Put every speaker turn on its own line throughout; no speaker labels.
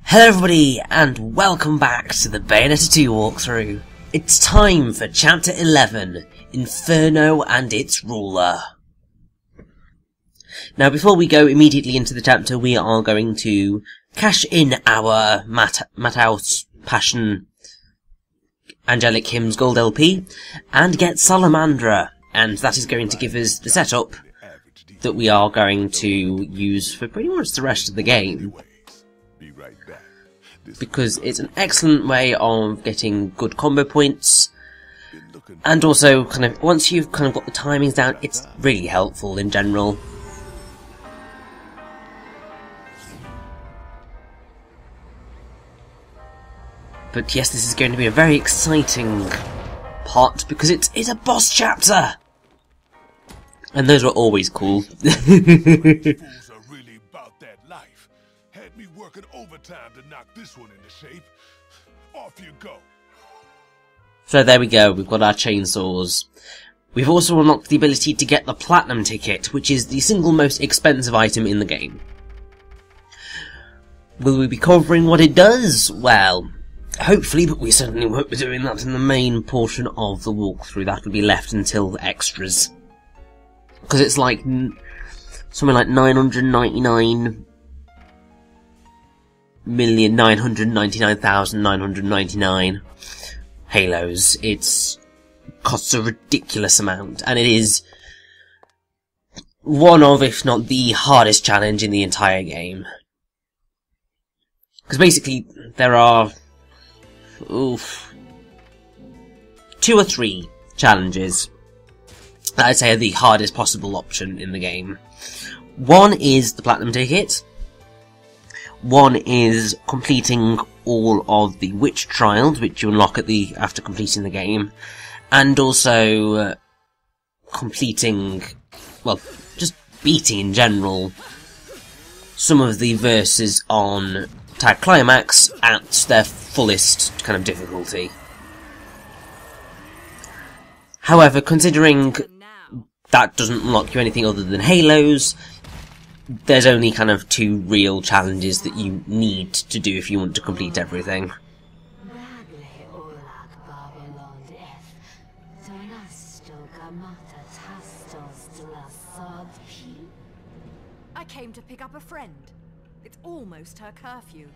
Hello everybody, and welcome back to the Bayonetta 2 walkthrough. It's time for Chapter 11, Inferno and its Ruler. Now before we go immediately into the chapter, we are going to cash in our Mathouse Passion Angelic Hymns Gold LP, and get Salamandra, and that is going to give us the setup that we are going to use for pretty much the rest of the game. Because it's an excellent way of getting good combo points, and also kind of once you've kind of got the timings down, it's really helpful in general. But yes, this is going to be a very exciting part because it's a boss chapter, and those were always cool.
Working overtime to knock this one into shape. Off you go.
So there we go, we've got our chainsaws. We've also unlocked the ability to get the platinum ticket, which is the single most expensive item in the game. Will we be covering what it does? Well, hopefully, but we certainly won't be doing that in the main portion of the walkthrough. That will be left until the extras. Because it's like something like 999,999,999 halos. It costs a ridiculous amount, and it is one of, if not the hardest challenge in the entire game. Because basically, there are 2 or 3 challenges that I'd say are the hardest possible option in the game. One is the platinum ticket. One is completing all of the witch trials, which you unlock after completing the game, and also completing, well, just beating in general some of the verses on climax at their fullest kind of difficulty. However, considering that doesn't unlock you anything other than halos, there's only kind of 2 real challenges that you need to do if you want to complete everything.
I came to pick up a friend. It's almost her curfew.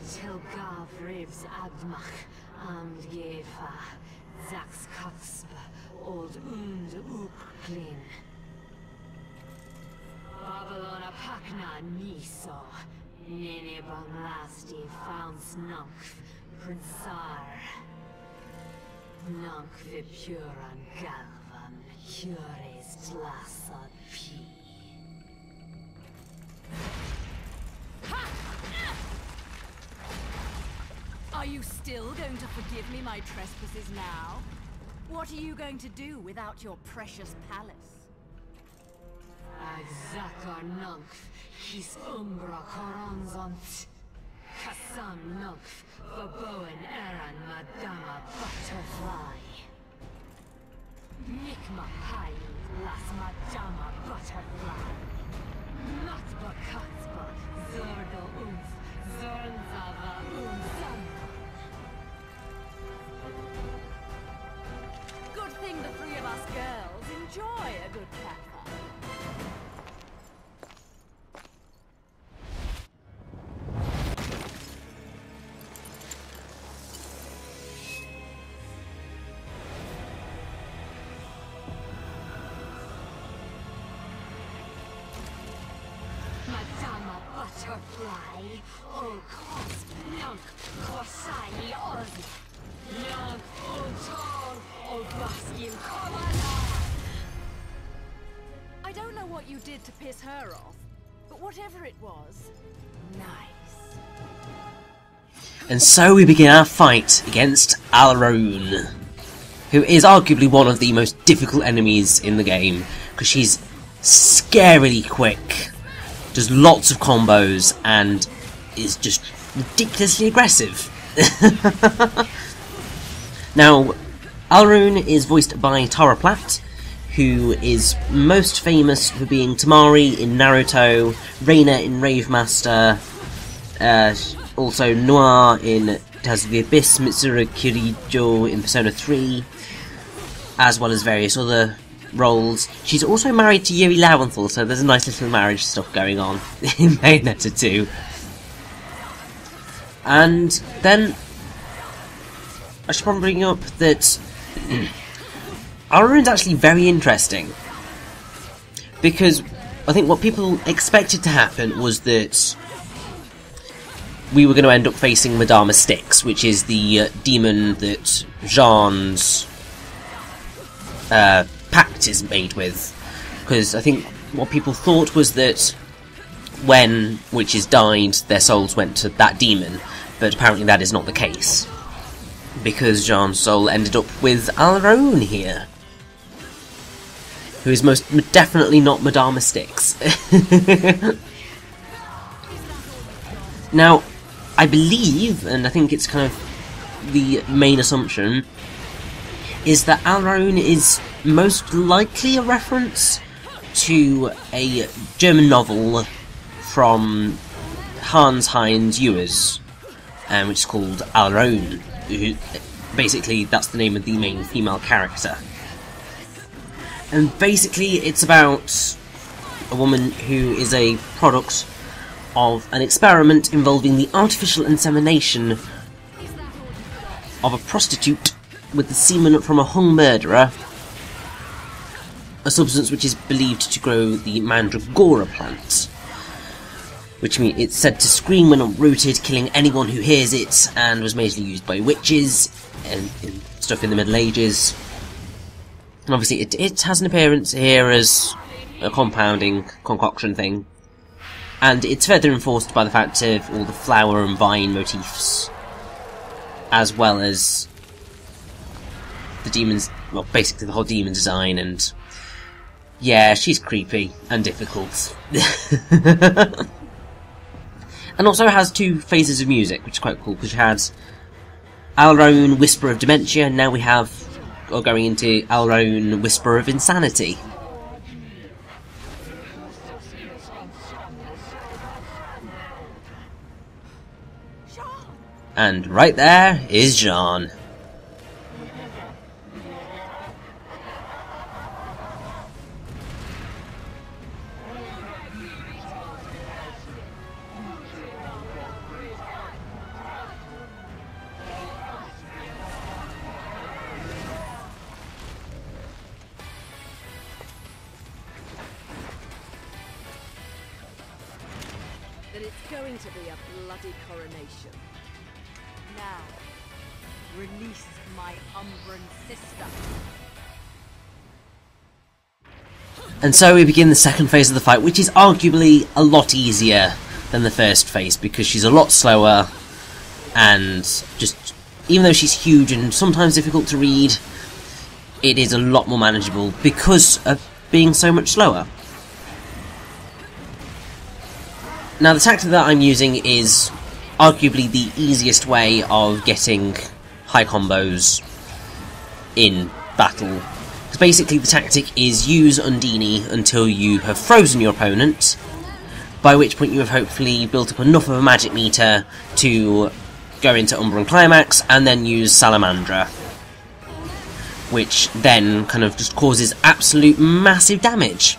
Tilgav rivs Admach, and Gefa, Zax Katsp, Old Und Uklin. Babylon Apakna Niso, Nene Banglasti Founds Nunkf, Prinsar. Nunk Vipuran Galvan, Hures Tlasad P.
Are you still going to forgive me my trespasses now? What are you going to do without your precious palace?
Zakar Nunkf, his Umbra Coronzont. Kassam Nunkf, Baboan Eran Madama Butterfly. Nikma Pai, Las Madama Butterfly. Matba Katzba, Zordo Unf, Zornzava Unzan.
Good thing the 3 of us girls enjoy a good catfight.
Madama Butterfly, Ol Cosp, Nunk, Korsai Oz. Nunk, Ol Tall, Ol Baskin, Komala.
I don't know what you did to piss her off, but whatever it was, nice.
And so we begin our fight against Alraune, who is arguably one of the most difficult enemies in the game, because she's scarily quick, does lots of combos, and is just ridiculously aggressive. Now, Alraune is voiced by Tara Platt, who is most famous for being Tamari in Naruto, Reina in Rave Master, also Noir in Tales of the Abyss, Mitsuru Kirijo in Persona 3, as well as various other roles. She's also married to Yuri Lowenthal, so there's a nice little marriage stuff going on in Bayonetta 2. And then I should probably bring up that Alraune's actually very interesting, because I think what people expected to happen was that we were going to end up facing Madama Styx, which is the demon that Jeanne's pact is made with. Because I think what people thought was that when witches died, their souls went to that demon, but apparently that is not the case, because Jeanne's soul ended up with Alraune here, who is most definitely not Madama Styx. Now, I believe, and I think it's kind of the main assumption, is that Alraune is most likely a reference to a German novel from Hans Heinz Ewers, which is called Alraune. Basically, that's the name of the main female character. And basically, it's about a woman who is a product of an experiment involving the artificial insemination of a prostitute with the semen from a hung murderer, a substance which is believed to grow the mandragora plant, which means it's said to scream when uprooted, killing anyone who hears it, and was mainly used by witches and stuff in the Middle Ages. And obviously it has an appearance here as a compounding concoction thing, and it's further enforced by the fact of all the flower and vine motifs, as well as the demons, well, basically the whole demon design. And yeah, she's creepy and difficult. And also has two phases of music, which is quite cool, because she has Alraune Whisper of Dementia, and now we have, or going into Alraune Whisper of Insanity. And right there is Jeanne.
Then it's going to be a bloody coronation. Now, release my Umbran sister.
And so we begin the second phase of the fight, which is arguably a lot easier than the first phase, because she's a lot slower, and just, even though she's huge and sometimes difficult to read, it is a lot more manageable because of being so much slower. Now, the tactic that I'm using is arguably the easiest way of getting high combos in battle. Because basically the tactic is use Undini until you have frozen your opponent, by which point you have hopefully built up enough of a magic meter to go into Umbran Climax, and then use Salamandra, which then kind of just causes absolute massive damage.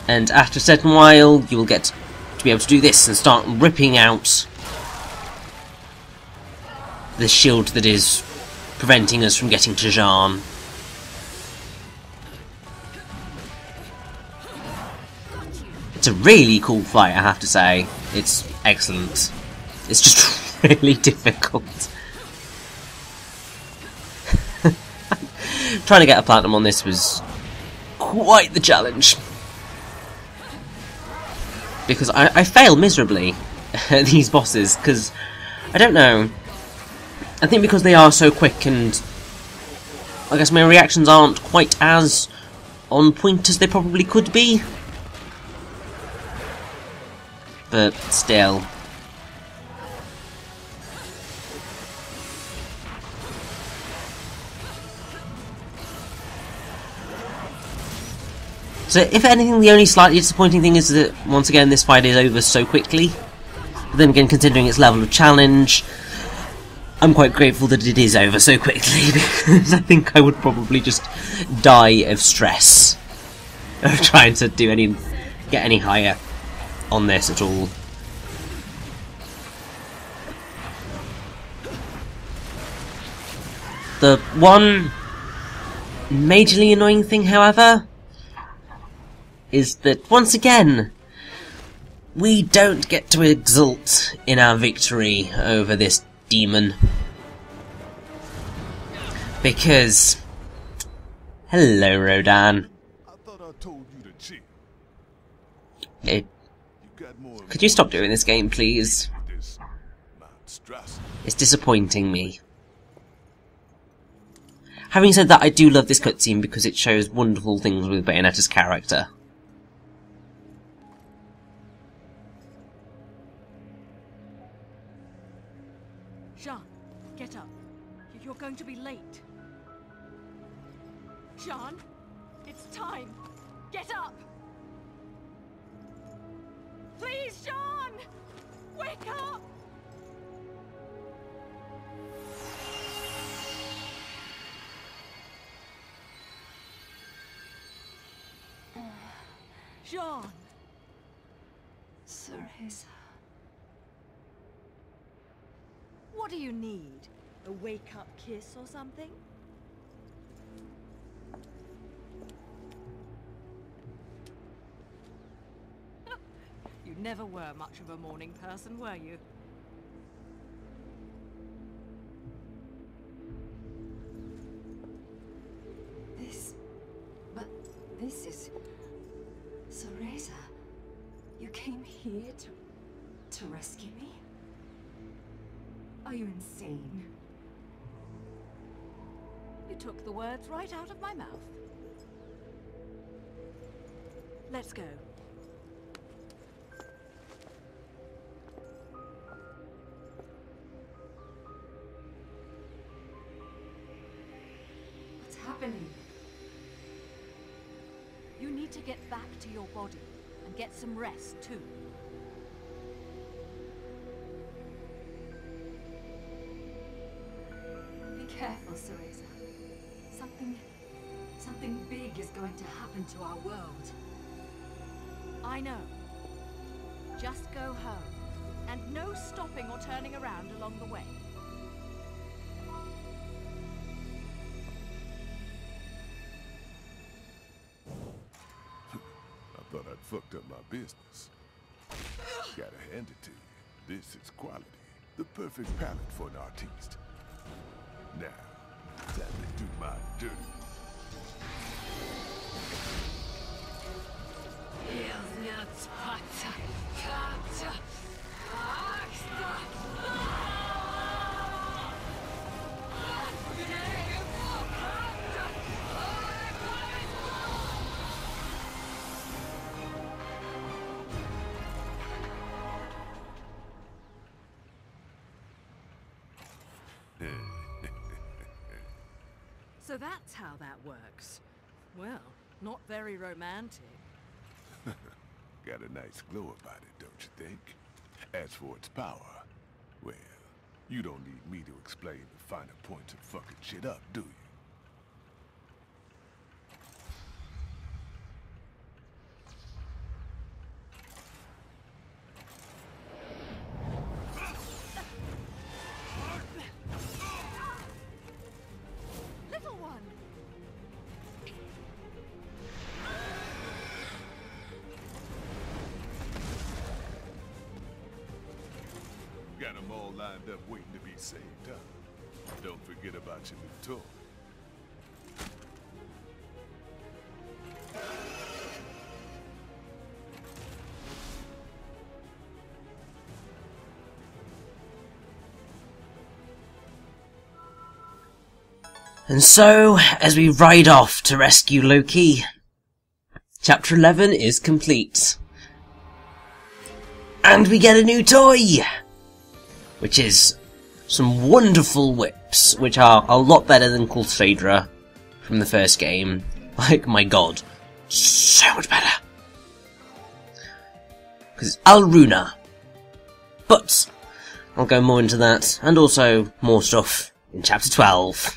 And after a certain while, you will get to be able to do this and start ripping out the shield that is preventing us from getting to Jeanne. It's a really cool fight, I have to say. It's excellent. It's just really difficult. Trying to get a platinum on this was quite the challenge, because I fail miserably at these bosses, because, I don't know, I think because they are so quick, and I guess my reactions aren't quite as on point as they probably could be, but still. So, if anything, the only slightly disappointing thing is that, once again, this fight is over so quickly. But then again, considering its level of challenge, I'm quite grateful that it is over so quickly, because I think I would probably just die of stress of trying to get any higher on this at all. The one majorly annoying thing, however, is that, once again, we don't get to exult in our victory over this demon. Because... Hello, Rodan.
I thought I told you to chill.
Hey,
You got more
could you stop doing this game, please?
with this monstrosity.
It's disappointing me. Having said that, I do love this cutscene because it shows wonderful things with Bayonetta's character.
Jeanne, get up. You're going to be late. Jeanne, it's time. Get up. Please, Jeanne! Wake up! Jeanne!
Cereza.
What do you need? A wake-up kiss or something? You never were much of a morning person, were you?
This is... Cereza. You came here to rescue me? Are you insane?
You took the words right out of my mouth. Let's go.
What's happening?
You need to get back to your body and get some rest too.
Be careful, Cereza. Something big is going to happen to our world.
I know. Just go home. And no stopping or turning around along the way.
I thought I'd fucked up my business. Gotta hand it to you. This is quality. The perfect palette for an artiste. Now, time to do my dirty.
So that's how that works. Well, not very romantic.
Got a nice glow about it, don't you think? As for its power, well, you don't need me to explain the finer points of fucking shit up, do you?
Little one!
Got them all lined up waiting to be saved, huh? Don't forget about your new toy.
And so, as we ride off to rescue Loki, Chapter 11 is complete. And we get a new toy! Which is some wonderful whips, which are a lot better than Cultradra from the first game. Like, my god. so much better. Because it's Alraune. But I'll go more into that, and also more stuff in Chapter 12.